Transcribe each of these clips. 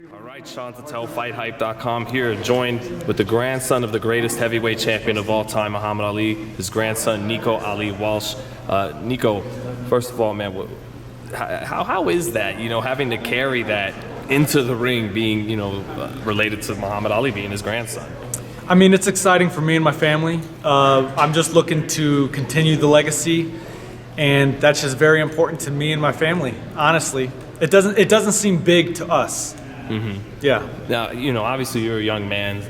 All right, Sean Tatel, FightHype.com here, joined with the grandson of the greatest heavyweight champion of all time, Muhammad Ali, his grandson, Nico Ali Walsh. Nico, first of all, man, how is that, having to carry that into the ring, being, related to Muhammad Ali being his grandson? I mean, it's exciting for me and my family. I'm just looking to continue the legacy, and that's just very important to me and my family, honestly. It doesn't seem big to us. Mm-hmm. Yeah. Now, obviously you're a young man,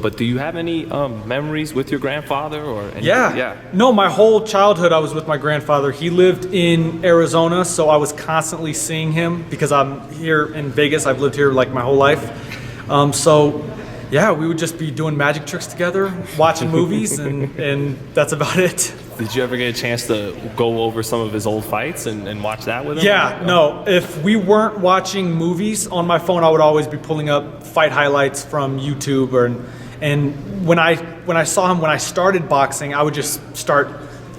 but do you have any memories with your grandfather or anything? Yeah. No, my whole childhood I was with my grandfather. He lived in Arizona, so I was constantly seeing him because I'm here in Vegas. I've lived here like my whole life. Yeah, we would just be doing magic tricks together, watching movies, and that's about it. Did you ever get a chance to go over some of his old fights and watch that with him? Yeah, no. If we weren't watching movies on my phone, I would always be pulling up fight highlights from YouTube. And when I saw him when I started boxing, I would just start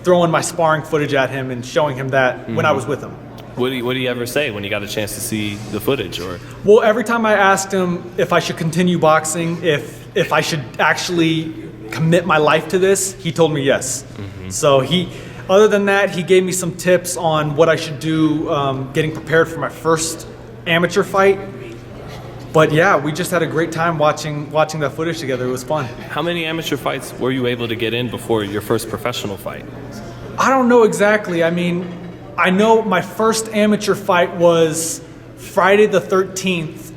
throwing my sparring footage at him and showing him that when I was with him. What did he ever say when you got a chance to see the footage? Well, every time I asked him if I should continue boxing, if I should actually commit my life to this, he told me yes. Mm-hmm. So other than that, he gave me some tips on what I should do getting prepared for my first amateur fight. But yeah, we just had a great time watching that footage together. It was fun. How many amateur fights were you able to get in before your first professional fight? I don't know exactly. I mean, I know my first amateur fight was Friday the 13th,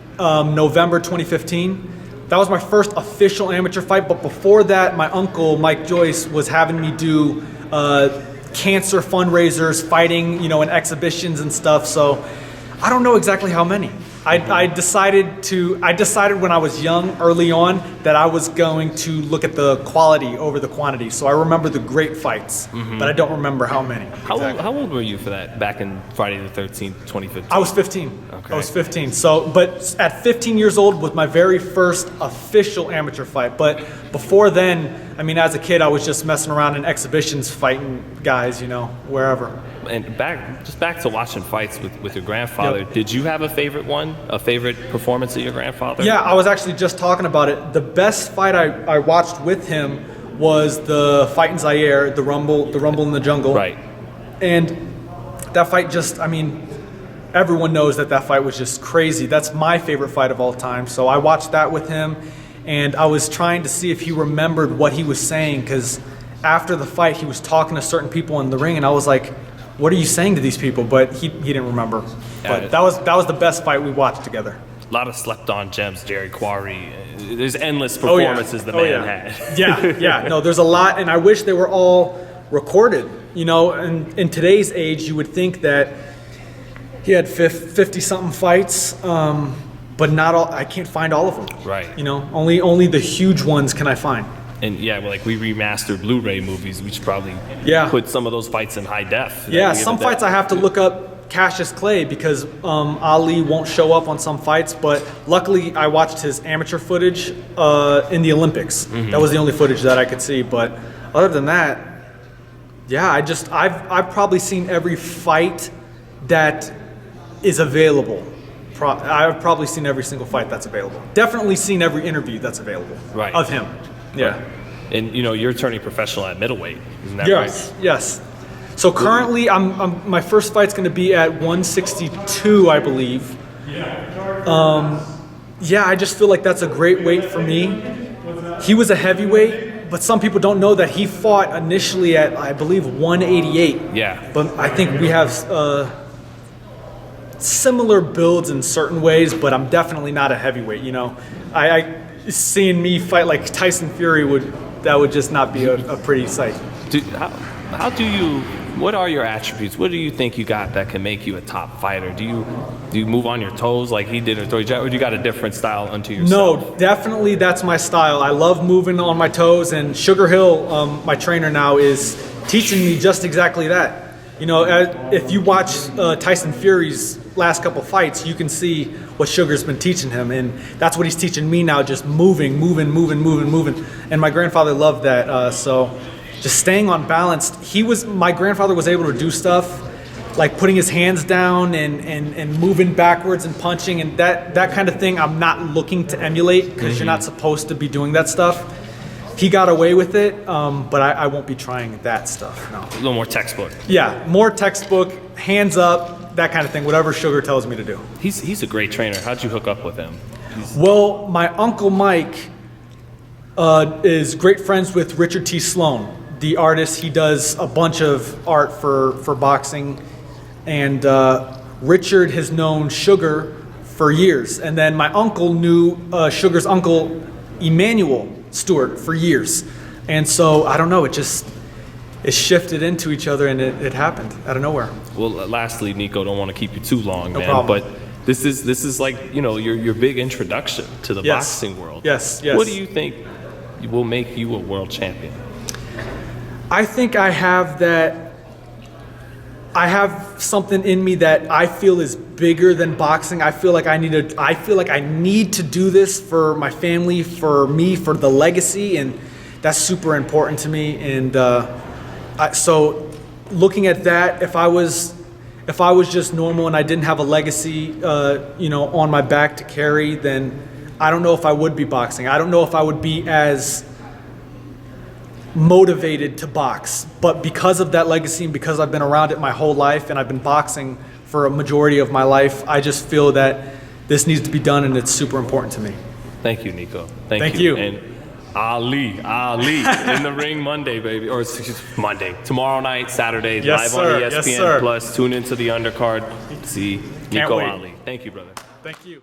November 2015. That was my first official amateur fight, but before that, my uncle, Mike Joyce, was having me do cancer fundraisers, fighting, in exhibitions and stuff, so I don't know exactly how many. I decided when I was young, early on, that I was going to look at the quality over the quantity. So I remember the great fights, but I don't remember how many. How old were you for that back in Friday the 13th, 2015? I was 15. Okay. I was 15. But at 15 years old was my very first official amateur fight. But before then, I mean, as a kid, I was just messing around in exhibitions, fighting guys, wherever. And back to watching fights with your grandfather. Yep. Did you have a favorite one? A favorite performance of your grandfather? Yeah, I was actually just talking about it. The best fight I watched with him was the fight in Zaire, the Rumble in the Jungle. Right. And that fight everyone knows that fight was just crazy. That's my favorite fight of all time. So I watched that with him, and I was trying to see if he remembered what he was saying, because after the fight, he was talking to certain people in the ring, and I was like, what are you saying to these people? But he didn't remember. But that was the best fight we watched together. A lot of slept-on gems, Jerry Quarry. There's endless performances the man had. Yeah. No, there's a lot, and I wish they were all recorded. And in today's age, you would think that he had 50-something fights, but not all. I can't find all of them. Right. Only the huge ones can I find. And yeah, like we remastered Blu-ray movies. We should probably put some of those fights in high def. Yeah, some fights I have to look up Cassius Clay because Ali won't show up on some fights. But luckily, I watched his amateur footage in the Olympics. Mm-hmm. That was the only footage that I could see. But other than that, yeah, I've probably seen every fight that is available. I've probably seen every single fight that's available. Definitely seen every interview that's available of him. Yeah. Right. And you're turning professional at middleweight, isn't that right? Yes. So currently, my first fight's going to be at 162, I believe. Yeah, I just feel like that's a great weight for me. He was a heavyweight, but some people don't know that he fought initially at, I believe, 188. Yeah. But I think we have similar builds in certain ways, but I'm definitely not a heavyweight. Seeing me fight like Tyson Fury would just not be a pretty sight. What are your attributes? What do you think you got that can make you a top fighter? Do you move on your toes like he did, or do you got a different style unto yourself? No, definitely that's my style. I love moving on my toes, and Sugar Hill, my trainer now, is teaching me just exactly that. If you watch Tyson Fury's last couple fights, you can see what Sugar's been teaching him, and that's what he's teaching me now, just moving. And my grandfather loved that, so just staying on balance. My grandfather was able to do stuff like putting his hands down and moving backwards and punching and that kind of thing, I'm not looking to emulate because you're not supposed to be doing that stuff. He got away with it, but I won't be trying that stuff, no. A little more textbook. Yeah, more textbook, hands up, that kind of thing, whatever Sugar tells me to do. He's a great trainer. How'd you hook up with him? Well, my Uncle Mike is great friends with Richard T. Sloan, the artist. He does a bunch of art for boxing. And Richard has known Sugar for years. And then my uncle knew Sugar's uncle, Emmanuel Stewart, for years. And so, I don't know, it shifted into each other and it happened out of nowhere. Well, lastly, Nico, don't want to keep you too long, man. Problem. But this is like, your big introduction to the boxing world. Yes. What do you think will make you a world champion? I think I have something in me that I feel is bigger than boxing. I feel like I need to do this for my family, for me, for the legacy, and that's super important to me. And so looking at that, if I was just normal and I didn't have a legacy, on my back to carry, then I don't know if I would be boxing. I don't know if I would be as motivated to box, but because of that legacy and because I've been around it my whole life and I've been boxing for a majority of my life, I just feel that this needs to be done and it's super important to me. Thank you, Nico. Thank you. And Ali in the ring Monday, baby, or Monday, tomorrow night, Saturday, Yes, live sir. on Yes, ESPN sir. Plus. Tune into the undercard. See Can't Nico wait. Ali. Thank you, brother. Thank you.